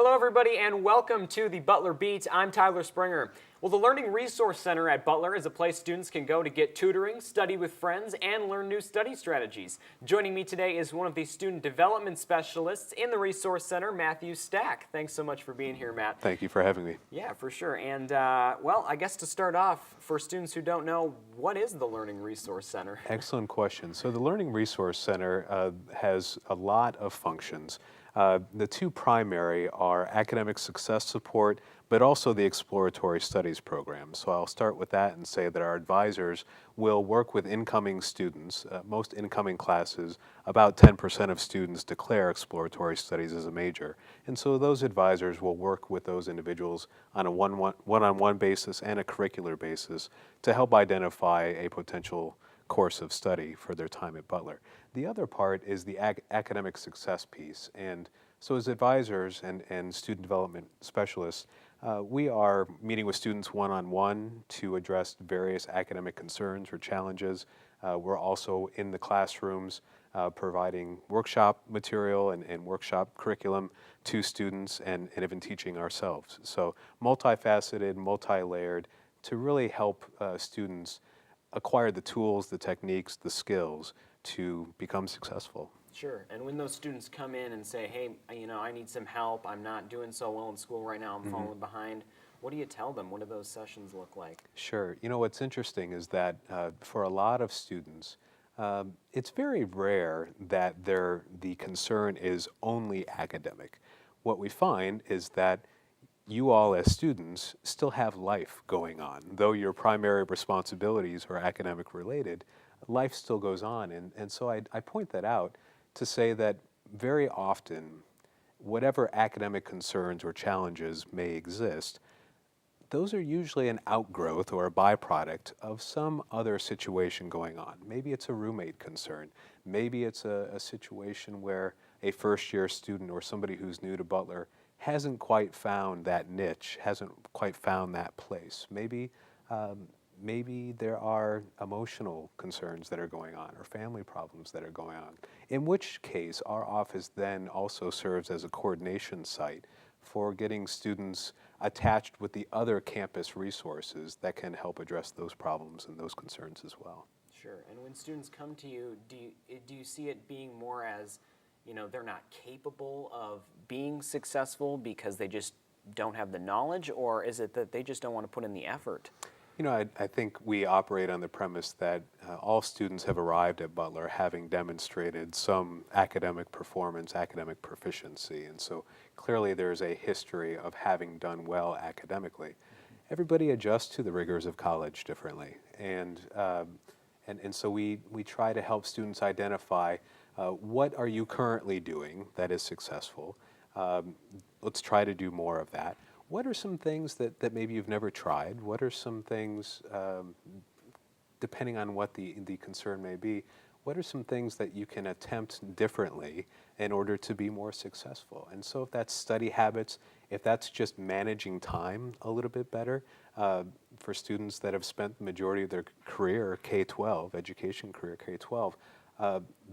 Hello, everybody, and welcome to the Butler Beat. I'm Tyler Springer. Well, the Learning Resource Center at Butler is a place students can go to get tutoring, study with friends, and learn new study strategies. Joining me today is one of the student development specialists in the Resource Center, Matthew Stack. Thanks so much for being here, Matt. Thank you for having me. Yeah, for sure. And, well, I guess to start off, for students who don't know, what is the Learning Resource Center? Excellent question. So the Learning Resource Center has a lot of functions. The two primary are academic success support, but also the exploratory studies program. So I'll start with that and say that our advisors will work with incoming students. Most incoming classes, about 10% of students declare exploratory studies as a major. And so those advisors will work with those individuals on a one-on-one basis and a curricular basis to help identify a potential course of study for their time at Butler. The other part is the academic success piece. And so as advisors and student development specialists, we are meeting with students one-on-one to address various academic concerns or challenges. We're also in the classrooms providing workshop material and workshop curriculum to students and even teaching ourselves. So multifaceted, multi-layered to really help students acquire the tools, the techniques, the skills to become successful. Sure. And when those students come in and say, hey, I need some help, I'm not doing so well in school right now, I'm falling behind, what do you tell them? What do those sessions look like? Sure. What's interesting is that for a lot of students, it's very rare that the concern is only academic. What we find is that you all as students still have life going on. Though your primary responsibilities are academic related, life still goes on. And so I point that out to say that very often, whatever academic concerns or challenges may exist, those are usually an outgrowth or a byproduct of some other situation going on. Maybe it's a roommate concern. Maybe it's a situation where a first-year student or somebody who's new to Butler hasn't quite found that niche, hasn't quite found that place. Maybe there are emotional concerns that are going on or family problems that are going on, in which case our office then also serves as a coordination site for getting students attached with the other campus resources that can help address those problems and those concerns as well. Sure. And when students come to you, do you see it being more as they're not capable of being successful because they just don't have the knowledge, or is it that they just don't want to put in the effort? I think we operate on the premise that all students have arrived at Butler having demonstrated some academic performance, academic proficiency, and so clearly there's a history of having done well academically. Everybody adjusts to the rigors of college differently, and so we try to help students identify what are you currently doing that is successful. Let's try to do more of that. What are some things that maybe you've never tried? What are some things, depending on what the concern may be, what are some things that you can attempt differently in order to be more successful? And so if that's study habits, if that's just managing time a little bit better, for students that have spent the majority of their career, K-12, education career K-12,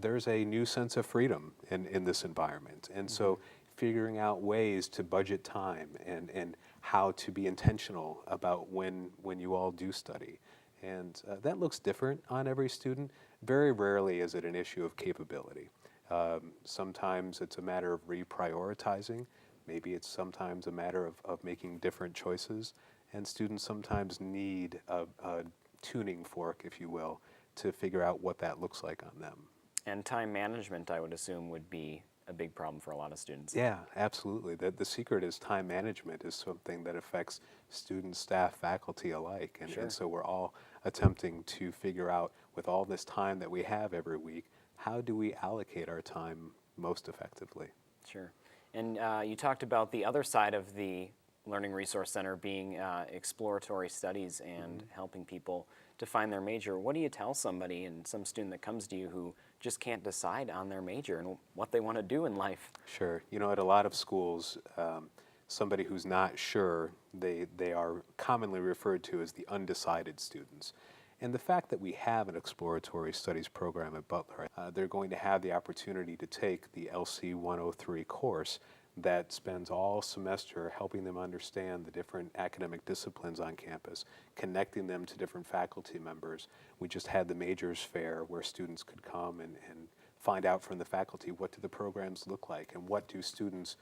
there's a new sense of freedom in this environment. And so figuring out ways to budget time and how to be intentional about when you all do study. And that looks different on every student. Very rarely is it an issue of capability. Sometimes it's a matter of reprioritizing. Maybe it's sometimes a matter of making different choices. And students sometimes need a tuning fork, if you will, to figure out what that looks like on them. And time management, I would assume, would be a big problem for a lot of students. Yeah, absolutely. The secret is time management is something that affects students, staff, faculty alike. And so we're all attempting to figure out, with all this time that we have every week, how do we allocate our time most effectively? Sure. And you talked about the other side of the Learning Resource Center being exploratory studies and helping people to find their major. What do you tell somebody and some student that comes to you who just can't decide on their major and what they want to do in life? Sure. At a lot of schools, somebody who's not sure, they are commonly referred to as the undecided students. And the fact that we have an exploratory studies program at Butler, they're going to have the opportunity to take the LC 103 course that spends all semester helping them understand the different academic disciplines on campus, connecting them to different faculty members. We just had the Majors Fair where students could come and find out from the faculty, what do the programs look like, and what do students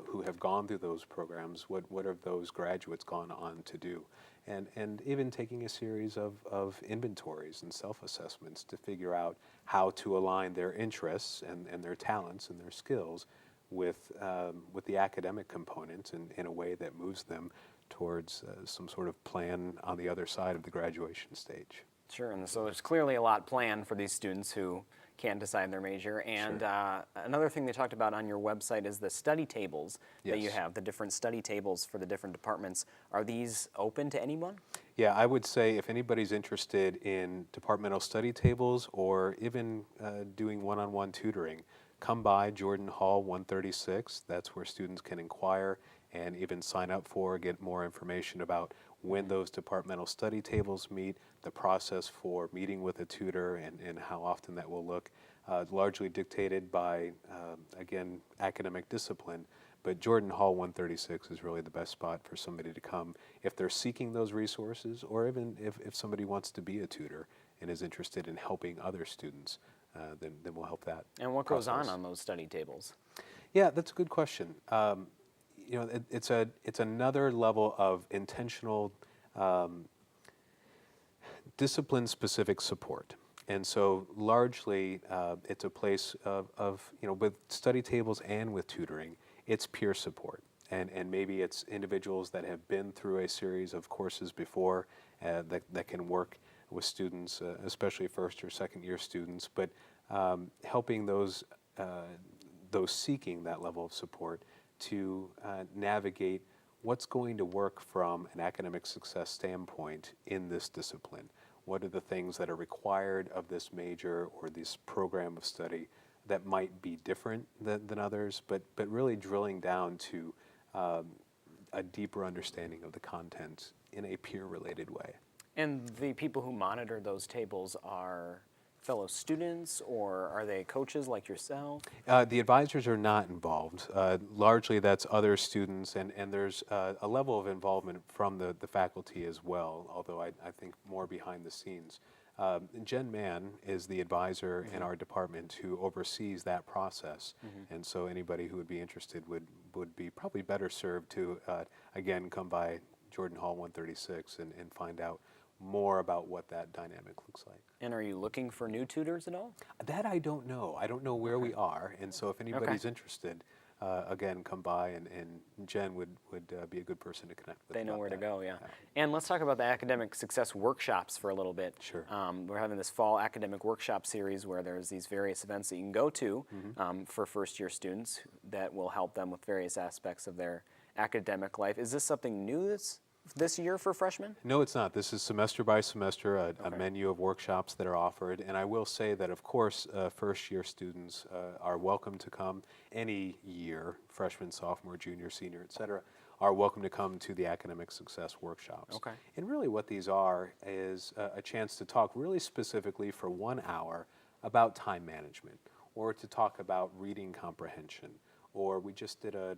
who have gone through those programs, what have those graduates gone on to do? And even taking a series of inventories and self-assessments to figure out how to align their interests and their talents and their skills with the academic component in a way that moves them towards some sort of plan on the other side of the graduation stage. Sure, and so there's clearly a lot planned for these students who can't decide their major. And another thing they talked about on your website is the study tables that you have, the different study tables for the different departments. Are these open to anyone? Yeah, I would say if anybody's interested in departmental study tables or even doing one-on-one tutoring, come by Jordan Hall 136. That's where students can inquire and even sign up for, get more information about when those departmental study tables meet, the process for meeting with a tutor, and how often that will look, largely dictated by, again, academic discipline. But Jordan Hall 136 is really the best spot for somebody to come if they're seeking those resources, or even if somebody wants to be a tutor and is interested in helping other students, then we'll help that. And what goes on those study tables? Yeah, that's a good question. You know, it's another level of intentional discipline-specific support. And so largely it's a place of, you know, with study tables and with tutoring, it's peer support. And maybe it's individuals that have been through a series of courses before that can work with students, especially first or second year students, but helping those seeking that level of support to navigate what's going to work from an academic success standpoint in this discipline. What are the things that are required of this major or this program of study that might be different than others, but really drilling down to a deeper understanding of the content in a peer-related way. And the people who monitor those tables are fellow students, or are they coaches like yourself? The advisors are not involved. Largely that's other students, and there's a level of involvement from the faculty as well, although I think more behind the scenes. Jen Mann is the advisor in our department who oversees that process, and so anybody who would be interested would be probably better served to, again, come by Jordan Hall 136 and find out more about what that dynamic looks like. And are you looking for new tutors at all? That I don't know. I don't know where we are, and so if anybody's interested, again, come by, and Jen would be a good person to connect with. They know where to go, yeah. And let's talk about the academic success workshops for a little bit. Sure. We're having this fall academic workshop series where there's these various events that you can go to for first-year students that will help them with various aspects of their academic life. Is this something new this year for freshmen? No, it's not. This is semester by semester, a menu of workshops that are offered. And I will say that, of course, first-year students are welcome to come any year, freshman, sophomore, junior, senior, et cetera, are welcome to come to the academic success workshops. Okay. And really what these are is a chance to talk really specifically for 1 hour about time management, or to talk about reading comprehension, or we just did a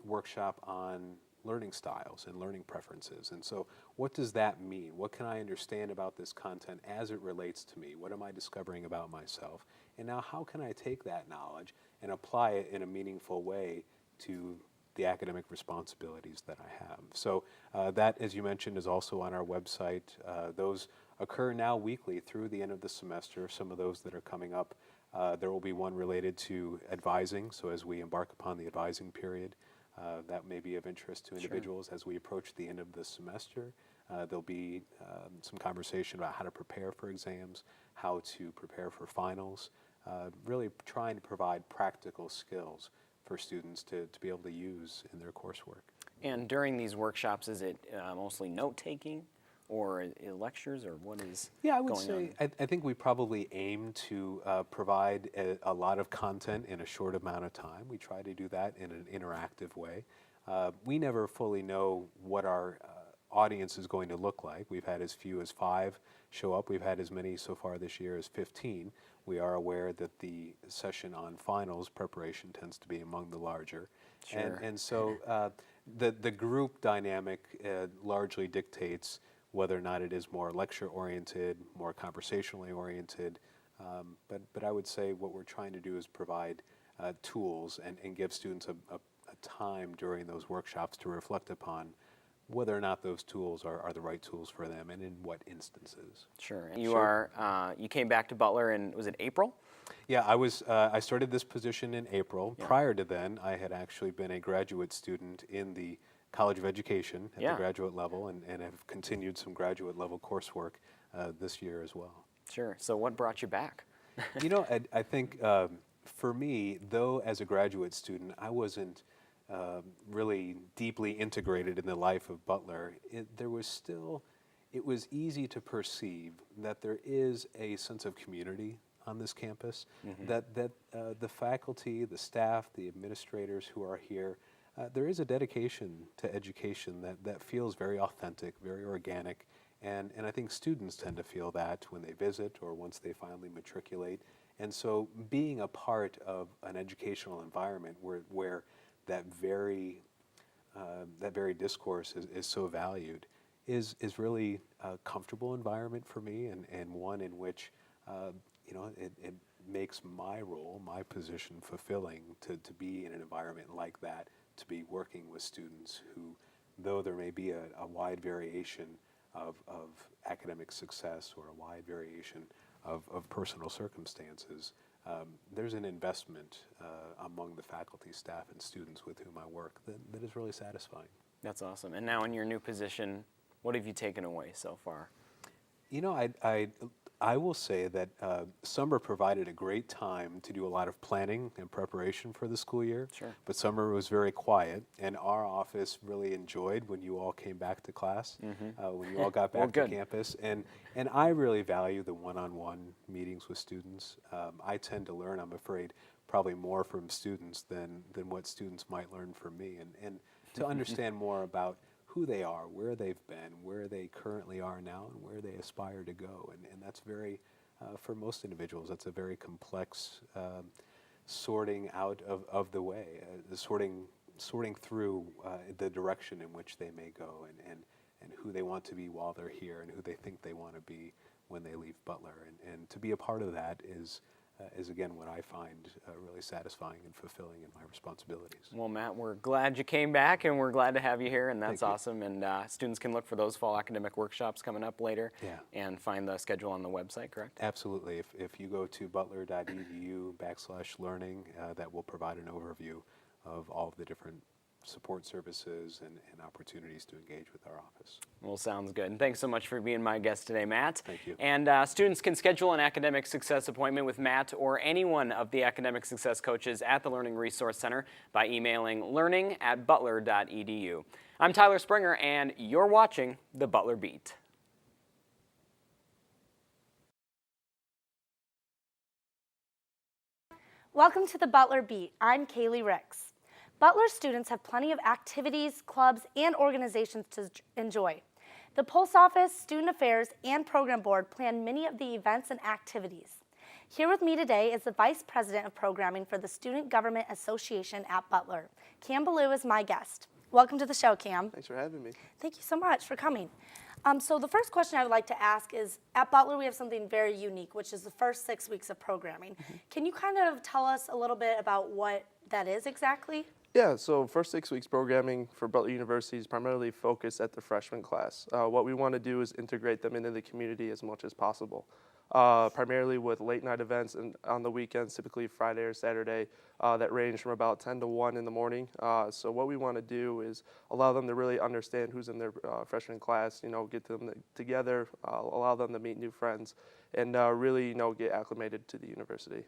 workshop on learning styles and learning preferences. And so what does that mean? What can I understand about this content as it relates to me? What am I discovering about myself? And now how can I take that knowledge and apply it in a meaningful way to the academic responsibilities that I have? So that, as you mentioned, is also on our website. Those occur now weekly through the end of the semester. Some of those that are coming up, there will be one related to advising. So as we embark upon the advising period, that may be of interest to individuals as we approach the end of the semester. There'll be some conversation about how to prepare for exams, how to prepare for finals, really trying to provide practical skills for students to be able to use in their coursework. And during these workshops, is it mostly note-taking, or lectures, or what is Yeah, I would going say, on? I think we probably aim to provide a lot of content in a short amount of time. We try to do that in an interactive way. We never fully know what our audience is going to look like. We've had as few as 5 show up. We've had as many so far this year as 15. We are aware that the session on finals preparation tends to be among the larger. Sure. And so the group dynamic largely dictates whether or not it is more lecture-oriented, more conversationally oriented. But I would say what we're trying to do is provide tools and give students a time during those workshops to reflect upon whether or not those tools are the right tools for them and in what instances. Sure. And you came back to Butler in, was it April? Yeah, I started this position in April. Yeah. Prior to then, I had actually been a graduate student in the College of Education at the graduate level and have continued some graduate level coursework this year as well. Sure. So what brought you back? You know, I think for me, though as a graduate student, I wasn't really deeply integrated in the life of Butler. It was easy to perceive that there is a sense of community on this campus, that the faculty, the staff, the administrators who are here, there is a dedication to education that feels very authentic, very organic, and I think students tend to feel that when they visit or once they finally matriculate. And so being a part of an educational environment where that very discourse is so valued is really a comfortable environment for me, and one in which it makes my role, my position fulfilling to be in an environment like that, to be working with students who, though there may be a wide variation of academic success or a wide variation of personal circumstances, there's an investment among the faculty, staff, and students with whom I work that is really satisfying. That's awesome. And now in your new position, what have you taken away so far? You know, I will say that summer provided a great time to do a lot of planning and preparation for the school year. Sure. But summer was very quiet, and our office really enjoyed when you all came back to class, when you all got back to campus. And I really value the one-on-one meetings with students. I tend to learn, I'm afraid, probably more from students than what students might learn from me. And to understand more about who they are, where they've been, where they currently are now, and where they aspire to go. And that's very, for most individuals, that's a very complex sorting out of the way, sorting through the direction in which they may go, and who they want to be while they're here, and who they think they want to be when they leave Butler. And to be a part of that is again what I find really satisfying and fulfilling in my responsibilities. Well, Matt, we're glad you came back, and we're glad to have you here, and that's Thank you. awesome. And students can look for those fall academic workshops coming up later, and find the schedule on the website, correct? Absolutely. If you go to butler.edu/learning, that will provide an overview of all of the different support services and opportunities to engage with our office. Well, sounds good. And thanks so much for being my guest today, Matt. Thank you. And students can schedule an academic success appointment with Matt or any one of the academic success coaches at the Learning Resource Center by emailing learning@butler.edu. I'm Tyler Springer, and you're watching the Butler Beat. Welcome to the Butler Beat. I'm Kaylee Ricks. Butler students have plenty of activities, clubs, and organizations to enjoy. The Post Office, Student Affairs, and Program Board plan many of the events and activities. Here with me today is the Vice President of Programming for the Student Government Association at Butler. Cam Ballou is my guest. Welcome to the show, Cam. Thanks for having me. Thank you so much for coming. So the first question I would like to ask is, at Butler we have something very unique, which is the first 6 weeks of programming. Can you kind of tell us a little bit about what that is exactly? Yeah, so first 6 weeks programming for Butler University is primarily focused at the freshman class. What we want to do is integrate them into the community as much as possible. Primarily with late night events and on the weekends, typically Friday or Saturday, that range from about 10 to 1 in the morning. So what we want to do is allow them to really understand who's in their freshman class, get them together, allow them to meet new friends, and really, get acclimated to the university.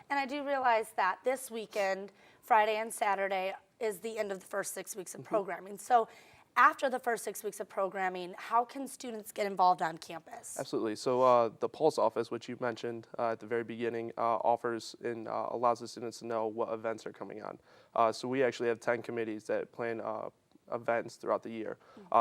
And I do realize that this weekend, Friday and Saturday, is the end of the first 6 weeks of programming. So after the first 6 weeks of programming, how can students get involved on campus? Absolutely. So the Pulse office, which you mentioned at the very beginning, offers and allows the students to know what events are coming on. So we actually have 10 committees that plan events throughout the year.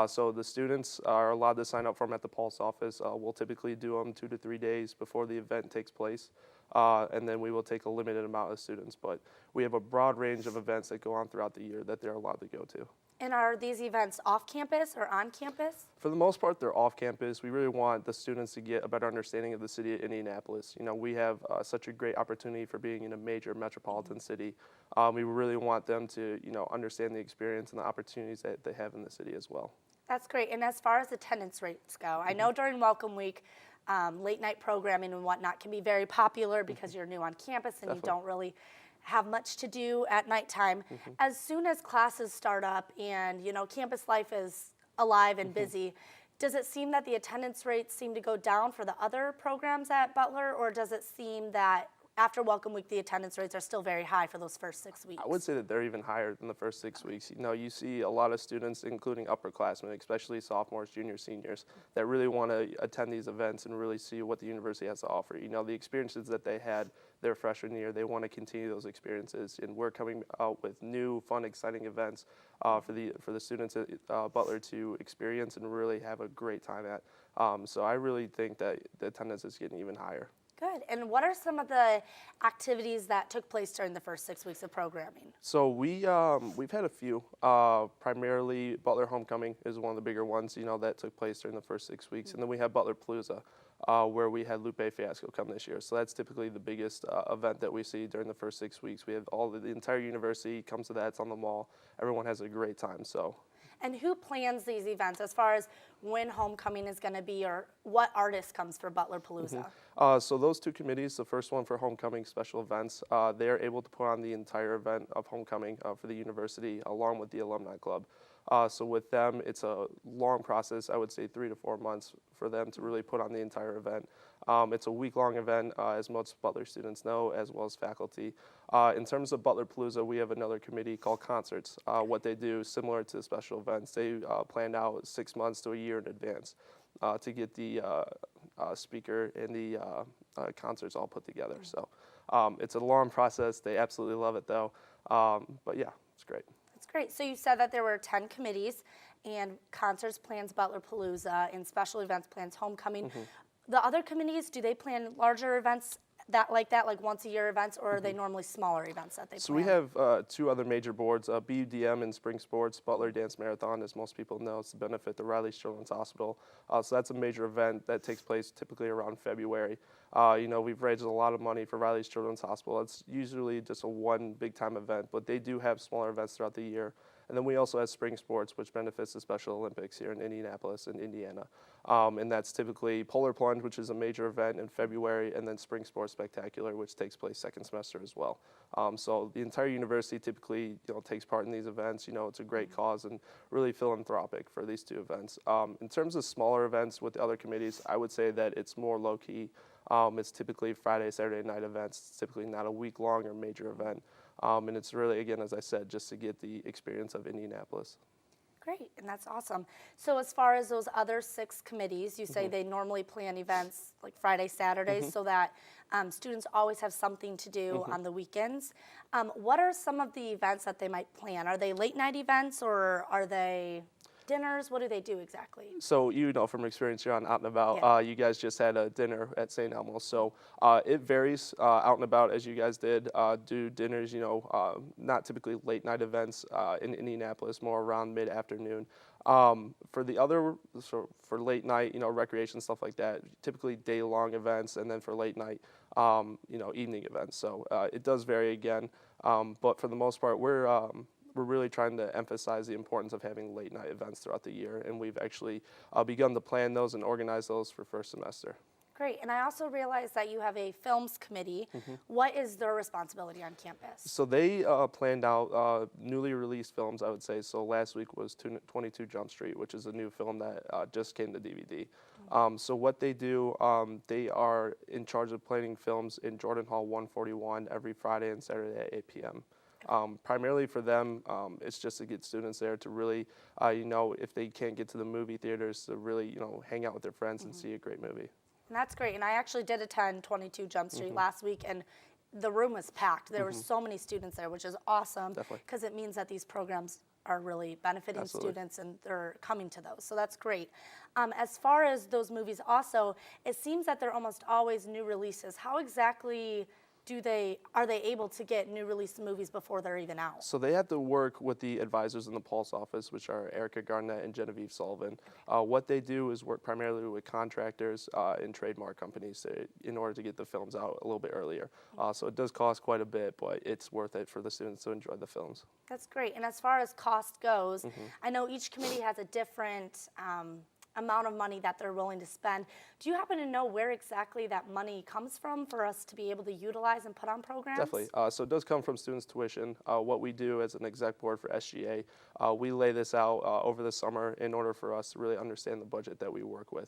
So the students are allowed to sign up for them at the Pulse office. We'll typically do them 2 to 3 days before the event takes place. and then we will take a limited amount of students. But we have a broad range of events that go on throughout the year that they're allowed to go to. And are these events off campus or on campus? For the most part, they're off campus. We really want the students to get a better understanding of the city of Indianapolis. You know, we have such a great opportunity for being in a major metropolitan city. We really want them to, you know, understand the experience and the opportunities that they have in the city as well. That's great. And as far as attendance rates go, I know during Welcome Week, late night programming and whatnot can be very popular because you're new on campus and you don't really have much to do at nighttime. As soon as classes start up and, you know, campus life is alive and busy, does it seem that the attendance rates seem to go down for the other programs at Butler, or does it seem that after Welcome Week, the attendance rates are still very high for those first 6 weeks? I would say that they're even higher than the first 6 weeks. You know, you see a lot of students, including upperclassmen, especially sophomores, juniors, seniors, that really want to attend these events and really see what the university has to offer. You know, the experiences that they had their freshman year, they want to continue those experiences, and we're coming out with new, fun, exciting events for the students at Butler to experience and really have a great time at. So I really think that the attendance is getting even higher. Good. And what are some of the activities that took place during the first 6 weeks of programming? So we've had a few. Primarily, Butler Homecoming is one of the bigger ones, you know, that took place during the first 6 weeks, and then we have Butler Palooza, where we had Lupe Fiasco come this year. So that's typically the biggest event that we see during the first 6 weeks. We have the entire university comes to that. It's on the mall. Everyone has a great time. So. And who plans these events as far as when homecoming is going to be, or what artist comes for Butler Palooza? So those two committees, the first one for homecoming special events, they're able to put on the entire event of homecoming for the university along with the alumni club. So with them, it's a long process, I would say 3 to 4 months for them to really put on the entire event. It's a week-long event, as most Butler students know, as well as faculty. In terms of Butler Palooza, we have another committee called Concerts. What they do, similar to special events, they plan out 6 months to a year in advance to get the speaker and the concerts all put together. So it's a long process. They absolutely love it, though. But yeah, it's great. That's great. So you said that there were 10 committees, and Concerts plans Butler Palooza, and Special Events plans Homecoming. The other committees, do they plan larger events like once a year events, or are they normally smaller events that they plan? So we have 2 other major boards, BUDM and Spring Sports, Butler Dance Marathon, as most people know, it's to benefit the Riley's Children's Hospital. So that's a major event that takes place typically around February. You know, we've raised a lot of money for Riley's Children's Hospital. It's usually just a one big time event, but they do have smaller events throughout the year. And then we also have Spring Sports, which benefits the Special Olympics here in Indianapolis and Indiana. And that's typically Polar Plunge, which is a major event in February, and then Spring Sports Spectacular, which takes place second semester as well. So the entire university typically, you know, takes part in these events. You know, it's a great cause and really philanthropic for these 2 events. In terms of smaller events with the other committees, I would say that it's more low-key. It's typically Friday, Saturday night events. It's typically not a week-long or major event. And it's really, again, as I said, just to get the experience of Indianapolis. Great, and that's awesome. So as far as those other 6 committees, you say they normally plan events like Friday, Saturdays, so that students always have something to do on the weekends. What are some of the events that they might plan? Are they late night events, or are they dinners? What do they do exactly? So, you know, from experience, you're out and about. Yeah. You guys just had a dinner at St. Elmo's. So it varies out and about as you guys did. Do dinners, you know, not typically late night events in Indianapolis, more around mid-afternoon. For the other, so for late night, you know, recreation, stuff like that, typically day-long events, and then for late night, you know, evening events. So it does vary again. But for the most part, we're really trying to emphasize the importance of having late night events throughout the year, and we've actually begun to plan those and organize those for first semester. Great, and I also realize that you have a films committee. What is their responsibility on campus? So they planned out newly released films, I would say. So last week was 22 Jump Street, which is a new film that just came to DVD. So what they do, they are in charge of planning films in Jordan Hall 141 every Friday and Saturday at 8 p.m. Primarily for them, it's just to get students there to really, you know, if they can't get to the movie theaters, to really, you know, hang out with their friends and see a great movie. And that's great. And I actually did attend 22 Jump Street last week, and the room was packed. There were so many students there, which is awesome. Definitely. Because it means that these programs are really benefiting Absolutely. students and they're coming to those. So that's great. As far as those movies also, it seems that they're almost always new releases. How exactly are they able to get new release movies before they're even out? So they have to work with the advisors in the Pulse office, which are Erica Garnett and Genevieve Sullivan. What they do is work primarily with contractors and trademark companies in order to get the films out a little bit earlier. So it does cost quite a bit, but it's worth it for the students to enjoy the films. That's great. And as far as cost goes, I know each committee has a different amount of money that they're willing to spend. Do you happen to know where exactly that money comes from for us to be able to utilize and put on programs? Definitely. So it does come from students' tuition. What we do as an exec board for SGA, we lay this out over the summer in order for us to really understand the budget that we work with.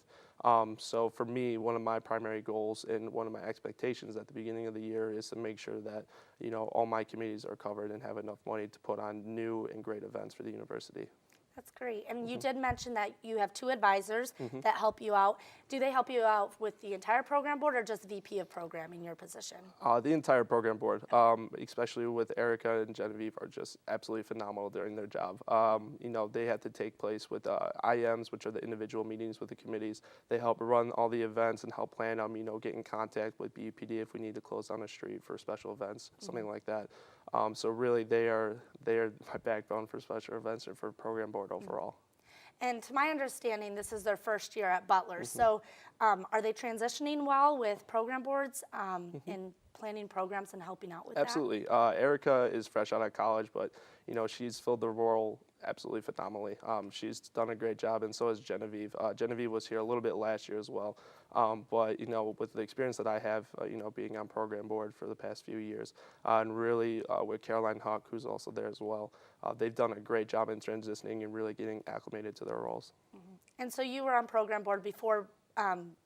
So for me, one of my primary goals and one of my expectations at the beginning of the year is to make sure that all my committees are covered and have enough money to put on new and great events for the university. That's great. And you did mention that you have 2 advisors that help you out. Do they help you out with the entire program board or just VP of programming, your position? The entire program board, especially with Erica and Genevieve, are just absolutely phenomenal during their job. They have to take place with IMs, which are the individual meetings with the committees. They help run all the events and help plan them, get in contact with BUPD if we need to close down a street for special events, something like that. So really, they are my backbone for special events and for program board overall. And to my understanding, this is their first year at Butler. So are they transitioning well with program boards in planning programs and helping out with Absolutely. Erica is fresh out of college, but she's filled the role absolutely phenomenally. She's done a great job, and so has Genevieve. Genevieve was here a little bit last year as well. But with the experience that I have, being on program board for the past few years, and really with Caroline Huck, who's also there as well, they've done a great job in transitioning and really getting acclimated to their roles. And so you were on program board before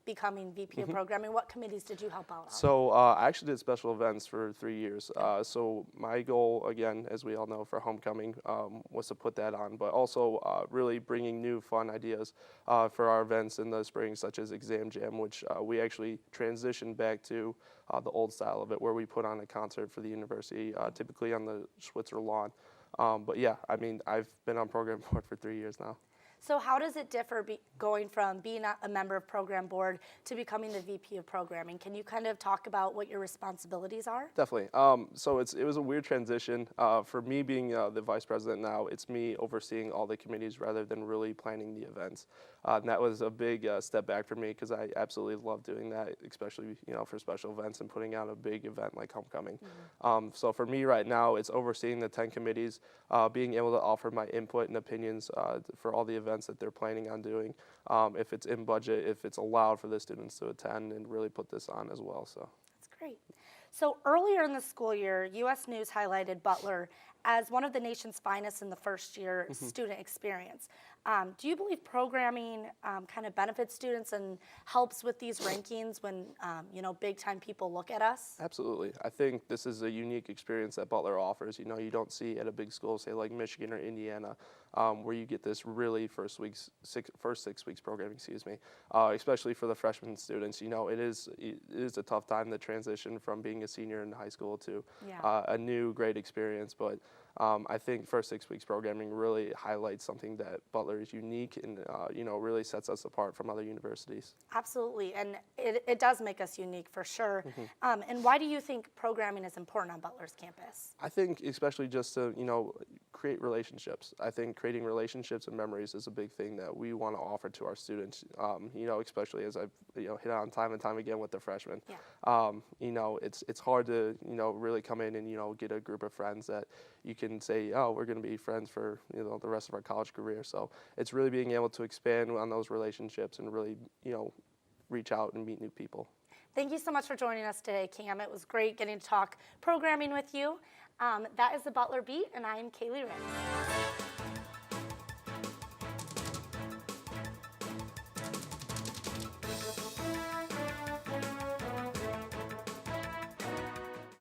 becoming VP of programming. What committees did you help out on? So I actually did special events for 3 years. So my goal, again, as we all know, for homecoming was to put that on, but also really bringing new fun ideas for our events in the spring, such as Exam Jam, which we actually transitioned back to the old style of it, where we put on a concert for the university, typically on the Schwitzer lawn. But yeah, I've been on program board for 3 years now. So how does it differ going from being a member of program board to becoming the VP of programming? Can you kind of talk about what your responsibilities are? Definitely. So it was a weird transition. For me being the vice president now, it's me overseeing all the committees rather than really planning the events. And that was a big step back for me because I absolutely love doing that, especially for special events and putting out a big event like homecoming. So for me right now, it's overseeing the 10 committees, being able to offer my input and opinions for all the events that they're planning on doing, if it's in budget, if it's allowed for the students to attend and really put this on as well. So that's great. So earlier in the school year, U.S. News highlighted Butler as one of the nation's finest in the first year student experience. Do you believe programming kind of benefits students and helps with these rankings when big time people look at us? Absolutely. I think this is a unique experience that Butler offers. You don't see at a big school, say like Michigan or Indiana, where you get this really first 6 weeks programming, especially for the freshman students. It is a tough time to transition from being a senior in high school to a new great experience, but I think first 6 weeks programming really highlights something that Butler is unique and really sets us apart from other universities. Absolutely, and it does make us unique for sure. And why do you think programming is important on Butler's campus? I think especially just to create relationships. I think creating relationships and memories is a big thing that we want to offer to our students. Especially as I've hit on time and time again with the freshmen. It's hard to really come in and get a group of friends that you can say, oh, we're going to be friends for the rest of our college career. So it's really being able to expand on those relationships and really reach out and meet new people. Thank you so much for joining us today, Cam. It was great getting to talk programming with you. That is the Butler Beat, and I am Kaylee Ricks.